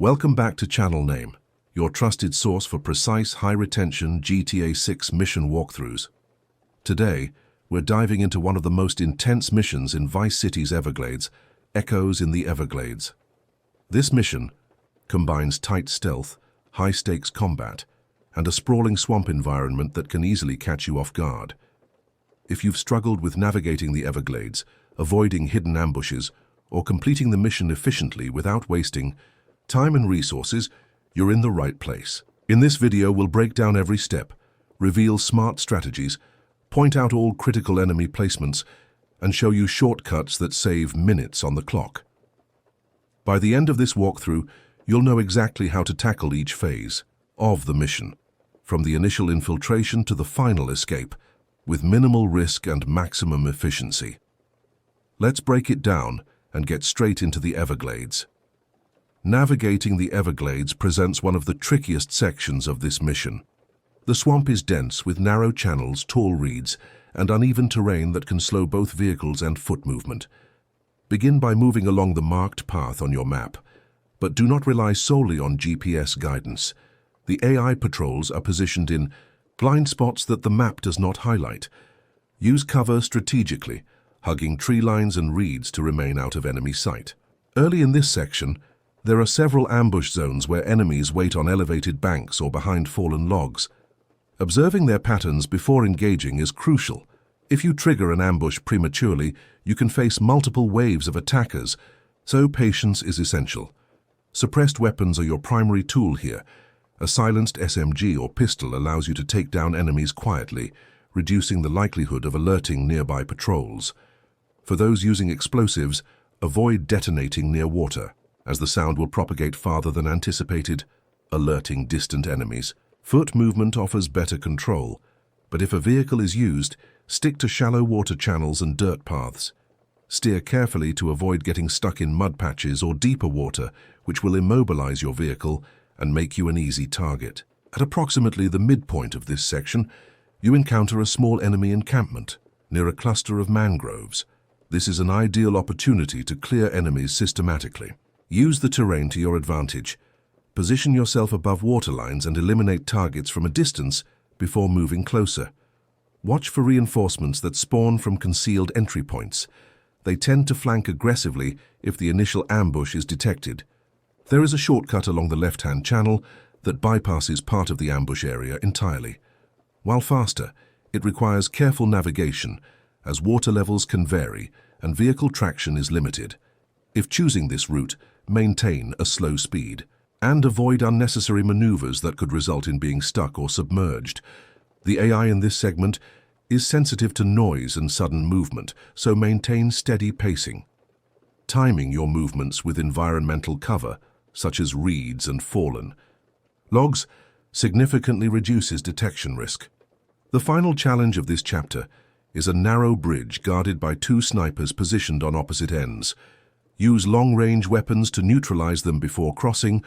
Welcome back to Channel Name, your trusted source for precise, high-retention GTA 6 mission walkthroughs. Today, we're diving into one of the most intense missions in Vice City's Everglades, Echoes in the Everglades. This mission combines tight stealth, high-stakes combat, and a sprawling swamp environment that can easily catch you off guard. If you've struggled with navigating the Everglades, avoiding hidden ambushes, or completing the mission efficiently without wasting time and resources, you're in the right place. In this video, we'll break down every step, reveal smart strategies, point out all critical enemy placements, and show you shortcuts that save minutes on the clock. By the end of this walkthrough, you'll know exactly how to tackle each phase of the mission, from the initial infiltration to the final escape, with minimal risk and maximum efficiency. Let's break it down and get straight into the Everglades. Navigating the Everglades presents one of the trickiest sections of this mission. The swamp is dense with narrow channels, tall reeds, and uneven terrain that can slow both vehicles and foot movement. Begin by moving along the marked path on your map, but do not rely solely on GPS guidance. The AI patrols are positioned in blind spots that the map does not highlight. Use cover strategically, hugging tree lines and reeds to remain out of enemy sight. Early in this section, there are several ambush zones where enemies wait on elevated banks or behind fallen logs. Observing their patterns before engaging is crucial. If you trigger an ambush prematurely, you can face multiple waves of attackers, so patience is essential. Suppressed weapons are your primary tool here. A silenced SMG or pistol allows you to take down enemies quietly, reducing the likelihood of alerting nearby patrols. For those using explosives, avoid detonating near water, as the sound will propagate farther than anticipated, alerting distant enemies. Foot movement offers better control, but if a vehicle is used, stick to shallow water channels and dirt paths. Steer carefully to avoid getting stuck in mud patches or deeper water, which will immobilize your vehicle and make you an easy target. At approximately the midpoint of this section, you encounter a small enemy encampment near a cluster of mangroves. This is an ideal opportunity to clear enemies systematically. Use the terrain to your advantage. Position yourself above waterlines and eliminate targets from a distance before moving closer. Watch for reinforcements that spawn from concealed entry points. They tend to flank aggressively if the initial ambush is detected. There is a shortcut along the left-hand channel that bypasses part of the ambush area entirely. While faster, it requires careful navigation, as water levels can vary and vehicle traction is limited. If choosing this route, maintain a slow speed and avoid unnecessary maneuvers that could result in being stuck or submerged. The AI in this segment is sensitive to noise and sudden movement, so maintain steady pacing. Timing your movements with environmental cover, such as reeds and fallen logs, significantly reduces detection risk. The final challenge of this chapter is a narrow bridge guarded by two snipers positioned on opposite ends. Use long-range weapons to neutralize them before crossing,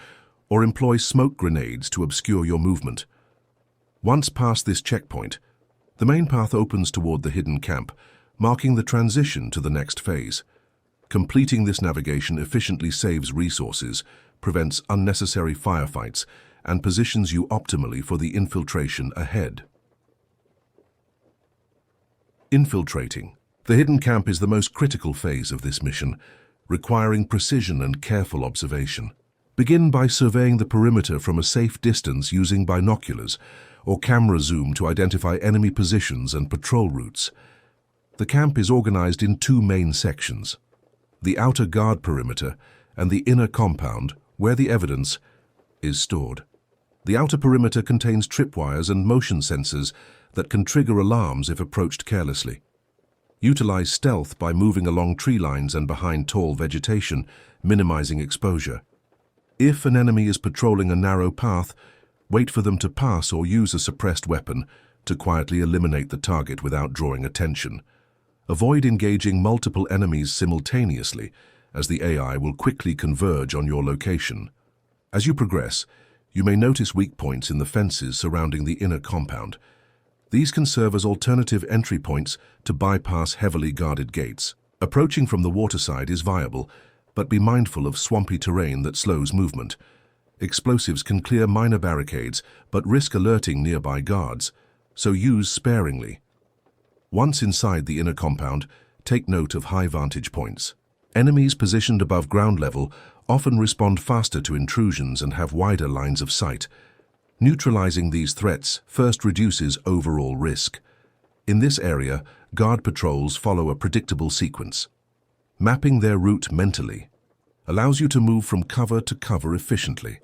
or employ smoke grenades to obscure your movement. Once past this checkpoint, the main path opens toward the hidden camp, marking the transition to the next phase. Completing this navigation efficiently saves resources, prevents unnecessary firefights, and positions you optimally for the infiltration ahead. Infiltrating. The hidden camp is the most critical phase of this mission, requiring precision and careful observation. Begin by surveying the perimeter from a safe distance using binoculars or camera zoom to identify enemy positions and patrol routes. The camp is organized in two main sections: the outer guard perimeter and the inner compound, where the evidence is stored. The outer perimeter contains tripwires and motion sensors that can trigger alarms if approached carelessly. Utilize stealth by moving along tree lines and behind tall vegetation, minimizing exposure. If an enemy is patrolling a narrow path, wait for them to pass or use a suppressed weapon to quietly eliminate the target without drawing attention. Avoid engaging multiple enemies simultaneously, as the AI will quickly converge on your location. As you progress, you may notice weak points in the fences surrounding the inner compound. These can serve as alternative entry points to bypass heavily guarded gates. Approaching from the waterside is viable, but be mindful of swampy terrain that slows movement. Explosives can clear minor barricades, but risk alerting nearby guards, so use sparingly. Once inside the inner compound, take note of high vantage points. Enemies positioned above ground level often respond faster to intrusions and have wider lines of sight. Neutralizing these threats first reduces overall risk. In this area, guard patrols follow a predictable sequence. Mapping their route mentally allows you to move from cover to cover efficiently.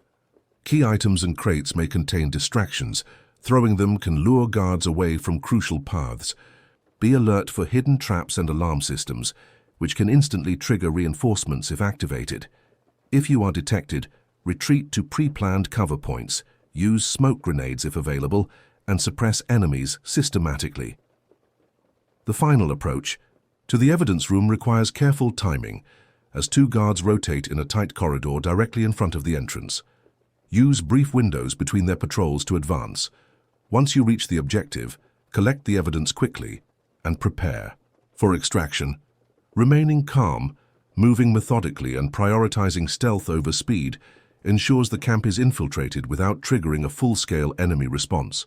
Key items and crates may contain distractions. Throwing them can lure guards away from crucial paths. Be alert for hidden traps and alarm systems, which can instantly trigger reinforcements if activated. If you are detected, retreat to pre-planned cover points, use smoke grenades if available, and suppress enemies systematically. The final approach to the evidence room requires careful timing, as two guards rotate in a tight corridor directly in front of the entrance. Use brief windows between their patrols to advance. Once you reach the objective, collect the evidence quickly and prepare for extraction. Remaining calm, moving methodically and prioritizing stealth over speed ensures the camp is infiltrated without triggering a full-scale enemy response.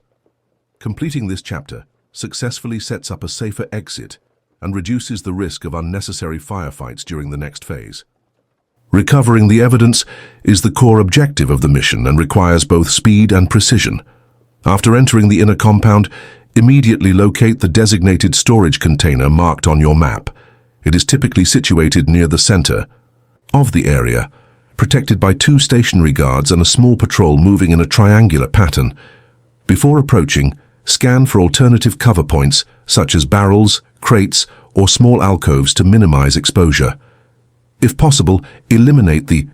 Completing this chapter successfully sets up a safer exit and reduces the risk of unnecessary firefights during the next phase. Recovering the evidence is the core objective of the mission and requires both speed and precision. After entering the inner compound, immediately locate the designated storage container marked on your map. It is typically situated near the center of the area, protected by two stationary guards and a small patrol moving in a triangular pattern. Before approaching, scan for alternative cover points such as barrels, crates, or small alcoves to minimize exposure. If possible, eliminate the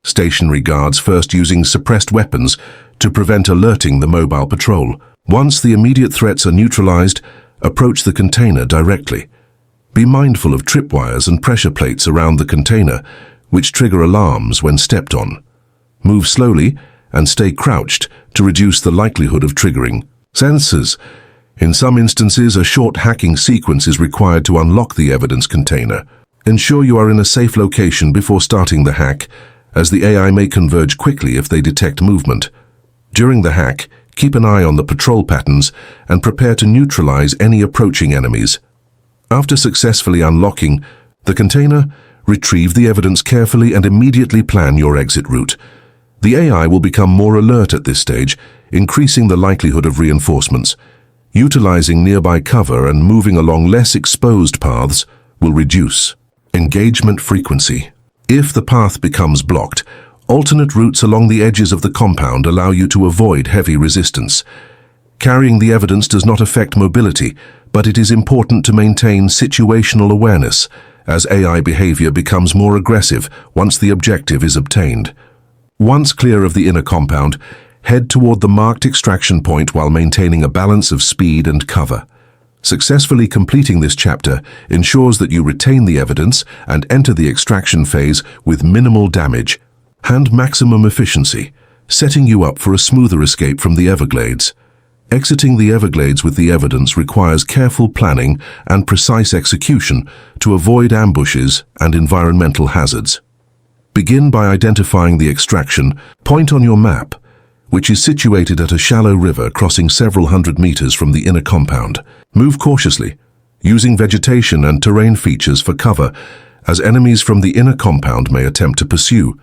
stationary guards first using suppressed weapons to prevent alerting the mobile patrol. Once the immediate threats are neutralized, approach the container directly. Be mindful of tripwires and pressure plates around the container, which trigger alarms when stepped on. Move slowly and stay crouched to reduce the likelihood of triggering sensors. In some instances, a short hacking sequence is required to unlock the evidence container. Ensure you are in a safe location before starting the hack, as the AI may converge quickly if they detect movement. During the hack, keep an eye on the patrol patterns and prepare to neutralize any approaching enemies. After successfully unlocking the container, retrieve the evidence carefully and immediately plan your exit route. The AI will become more alert at this stage, increasing the likelihood of reinforcements. Utilizing nearby cover and moving along less exposed paths will reduce engagement frequency. If the path becomes blocked, alternate routes along the edges of the compound allow you to avoid heavy resistance. Carrying the evidence does not affect mobility, but it is important to maintain situational awareness as AI behavior becomes more aggressive once the objective is obtained. Once clear of the inner compound, head toward the marked extraction point while maintaining a balance of speed and cover. Successfully completing this chapter ensures that you retain the evidence and enter the extraction phase with minimal damage and maximum efficiency, setting you up for a smoother escape from the Everglades. Exiting the Everglades with the evidence requires careful planning and precise execution to avoid ambushes and environmental hazards. Begin by identifying the extraction point on your map, which is situated at a shallow river crossing several hundred meters from the inner compound. Move cautiously, using vegetation and terrain features for cover, as enemies from the inner compound may attempt to pursue.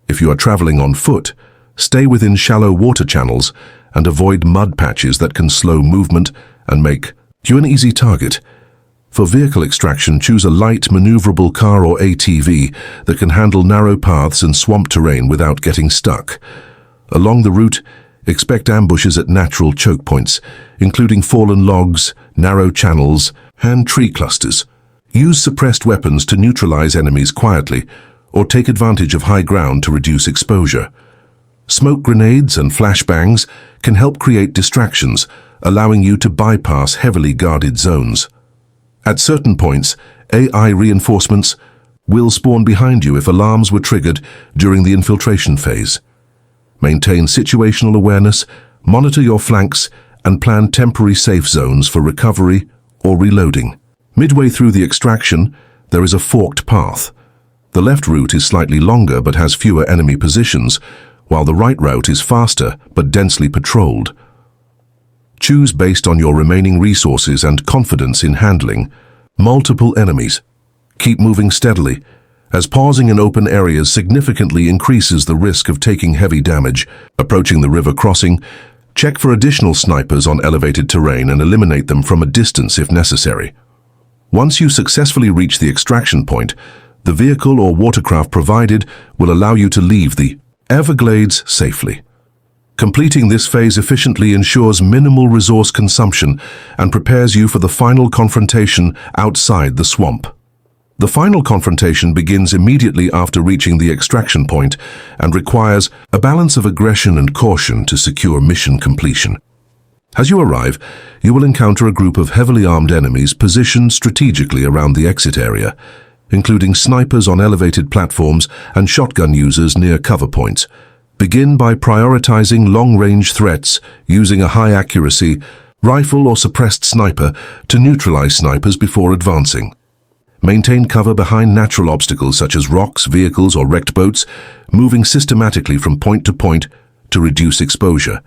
If you are traveling on foot, stay within shallow water channels and avoid mud patches that can slow movement and make you an easy target. For vehicle extraction, choose a light, maneuverable car or ATV that can handle narrow paths and swamp terrain without getting stuck. Along the route, expect ambushes at natural choke points, including fallen logs, narrow channels, and tree clusters. Use suppressed weapons to neutralize enemies quietly, or take advantage of high ground to reduce exposure. Smoke grenades and flashbangs can help create distractions, allowing you to bypass heavily guarded zones. At certain points, AI reinforcements will spawn behind you if alarms were triggered during the infiltration phase. Maintain situational awareness, monitor your flanks, and plan temporary safe zones for recovery or reloading. Midway through the extraction, there is a forked path. The left route is slightly longer but has fewer enemy positions, while the right route is faster but densely patrolled. Choose based on your remaining resources and confidence in handling multiple enemies. Keep moving steadily, as pausing in open areas significantly increases the risk of taking heavy damage. Approaching the river crossing, check for additional snipers on elevated terrain and eliminate them from a distance if necessary. Once you successfully reach the extraction point, the vehicle or watercraft provided will allow you to leave the Everglades safely. Completing this phase efficiently ensures minimal resource consumption and prepares you for the final confrontation outside the swamp. The final confrontation begins immediately after reaching the extraction point and requires a balance of aggression and caution to secure mission completion. As you arrive, you will encounter a group of heavily armed enemies positioned strategically around the exit area, including snipers on elevated platforms and shotgun users near cover points. Begin by prioritizing long-range threats using a high-accuracy rifle or suppressed sniper to neutralize snipers before advancing. Maintain cover behind natural obstacles such as rocks, vehicles, or wrecked boats, moving systematically from point to point to reduce exposure.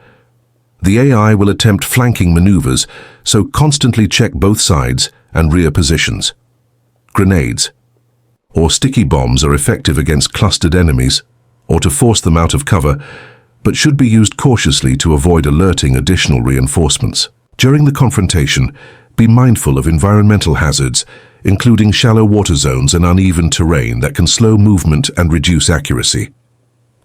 The AI will attempt flanking maneuvers, so constantly check both sides and rear positions. Grenades or sticky bombs are effective against clustered enemies or to force them out of cover, but should be used cautiously to avoid alerting additional reinforcements. During the confrontation, be mindful of environmental hazards, including shallow water zones and uneven terrain that can slow movement and reduce accuracy.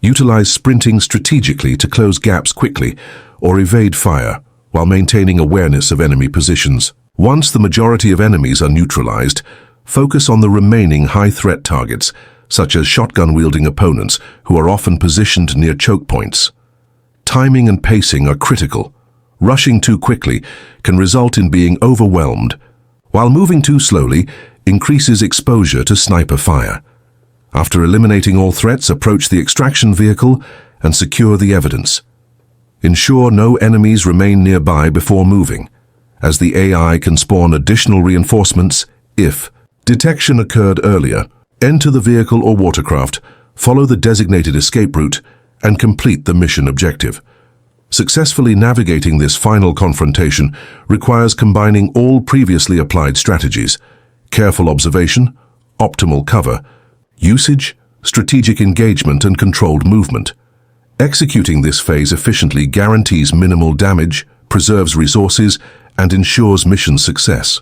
Utilize sprinting strategically to close gaps quickly or evade fire while maintaining awareness of enemy positions. Once the majority of enemies are neutralized, focus on the remaining high-threat targets, such as shotgun-wielding opponents who are often positioned near choke points. Timing and pacing are critical. Rushing too quickly can result in being overwhelmed, while moving too slowly increases exposure to sniper fire. After eliminating all threats, approach the extraction vehicle and secure the evidence. Ensure no enemies remain nearby before moving, as the AI can spawn additional reinforcements if detection occurred earlier. Enter the vehicle or watercraft, follow the designated escape route, and complete the mission objective. Successfully navigating this final confrontation requires combining all previously applied strategies: careful observation, optimal cover, usage, strategic engagement, and controlled movement. Executing this phase efficiently guarantees minimal damage, preserves resources, and ensures mission success.